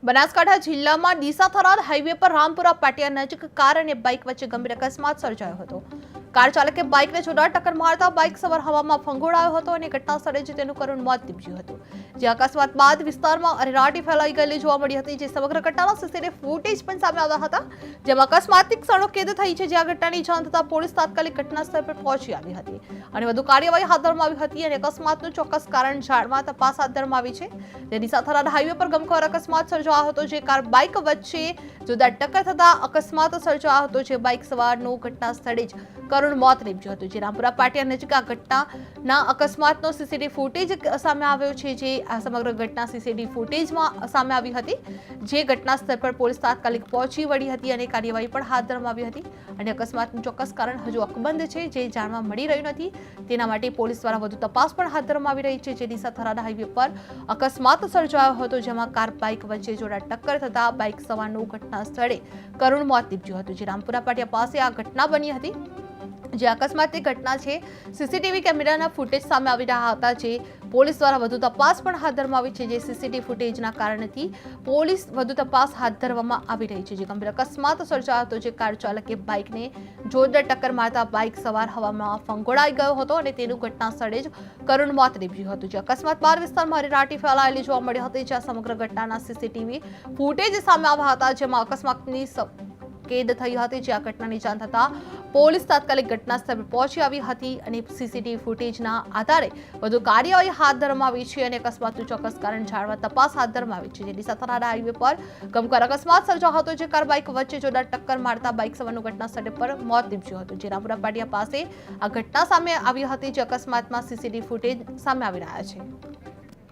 બનાસકાંઠા જિલ્લામાં ડીસા થરાદ હાઈવે પર રામપુરા પાટિયા નજીક કાર અને બાઇક વચ્ચે ગંભીર અકસ્માત સર્જાયો હતો। કાર ચાલકે બાઇકને જોરદાર ટક્કર મારતા બાઇક સવાર હવામાં ફંગોળાયો હતો અને ઘટના સ્થળે જ તેનું કરુણ મોત નીપજ્યું હતું। જે અકસ્માત બાદ વિસ્તારમાં અરેરાટી ફેલાઈ ગયેલી જોવા મળી હતી। જે સમગ્ર ઘટનાના સીસીટીવી ફૂટેજ પણ સામે આવ્યા હતા, જેમાં અકસ્માતની ક્ષણો કેદ થઈ છે। જે આ ઘટનાની જાણ થતાં પોલીસ તાત્કાલિક ઘટના સ્થળ પર પહોંચી આવી હતી અને વધુ કાર્યવાહી હાથ ધરવામાં આવી હતી અને અકસ્માતનું ચોક્કસ કારણ જાણવા તપાસ હાથ ધરવામાં આવી છે। ડીસા થરાદ હાઈવે પર ગમખ્વાર અકસ્માત સર્જાયો હતો। જે કાર બાઇક વચ્ચે જોરદાર ટક્કર થતા અકસ્માત સર્જાયો હતો। જે બાઇક સવારનું ઘટના સ્થળે જ કરુણ મોત નીપજ્યું હતું। જે રામપુરા પાટિયા નજીક આ ઘટનાના અકસ્માતનો સીસીટીવી ફૂટેજ સામે આવ્યો છે। જે આ સમગ્ર ઘટના સીસીટીવી ફૂટેજમાં સામે આવી હતી। જે ઘટના સ્થળ પર પોલીસ તાત્કાલિક પહોંચી વળી હતી અને કાર્યવાહી પણ હાથ ધરવામાં આવી હતી અને અકસ્માતનું ચોક્કસ કારણ હજુ અકબંધ છે, જે જાણવા મળી રહ્યું નથી। તેના માટે પોલીસ દ્વારા વધુ તપાસ પણ હાથ ધરવામાં આવી રહી છે। જે ડીસા થરાદ હાઈવે પર અકસ્માત સર્જાયો હતો, જેમાં કાર બાઇક વચ્ચે જોરદાર ટક્કર થતા બાઇક સવારનું ઘટના સ્થળે કરુણ મોત નીપજ્યું હતું। જે રામપુરા પાટિયા પાસે આ ઘટના બની હતી। જે અકસ્માતની ઘટના છે, સીસીટીવી કેમેરાના ફૂટેજ સામે આવી રહ્યા હતા। જે પોલીસ દ્વારા વધુ તપાસ પણ હાથ ધરવામાં આવી છે। જે સીસીટીવી ફૂટેજના કારણથી પોલીસ વધુ તપાસ હાથ ધરવામાં આવી રહી છે। જે ગંભીર અકસ્માત સર્જાયો હતો। જે કાર ચાલકે બાઇકને જોરદાર ટક્કર મારતા બાઇક સવાર હવામાં ફંગોળાઈ ગયો હતો અને તેનું ઘટના સ્થળે જ કરુણ મોત નીપજ્યું હતું। જે અકસ્માત બાદ વિસ્તારમાં અરેરાટી ફેલાયેલી જોવા મળી હતી। જ્યાં સમગ્ર ઘટનાના સીસીટીવી ફૂટેજ સામે આવ્યા હતા, જેમાં અકસ્માતની કેદ થઈ હતી। જે આ ઘટનાની જાણ થતા પોલીસ તાત્કાલિક ઘટના સ્થળ પર પહોંચી આવી હતી અને સીસીટીવી ફૂટેજના આધારે વધુ કાર્યવાહી હાથ ધરવામાં આવી છે અને અકસ્માતનું ચોક્કસ કારણ જાણવા તપાસ હાથ ધરવામાં આવી છે। જે ડીસા થરાદ હાઈવે પર ગમખ્વાર અકસ્માત સર્જાયો હતો। જે કાર બાઇક વચ્ચે જોરદાર ટક્કર મારતા બાઇક સવારનું ઘટના સ્થળ પર મોત નીપજ્યું હતું। જે રામપુરા પાટિયા પાસે આ ઘટના સામે આવી હતી। જે અકસ્માતમાં સીસીટીવી ફૂટેજ સામે આવી રહ્યા છે।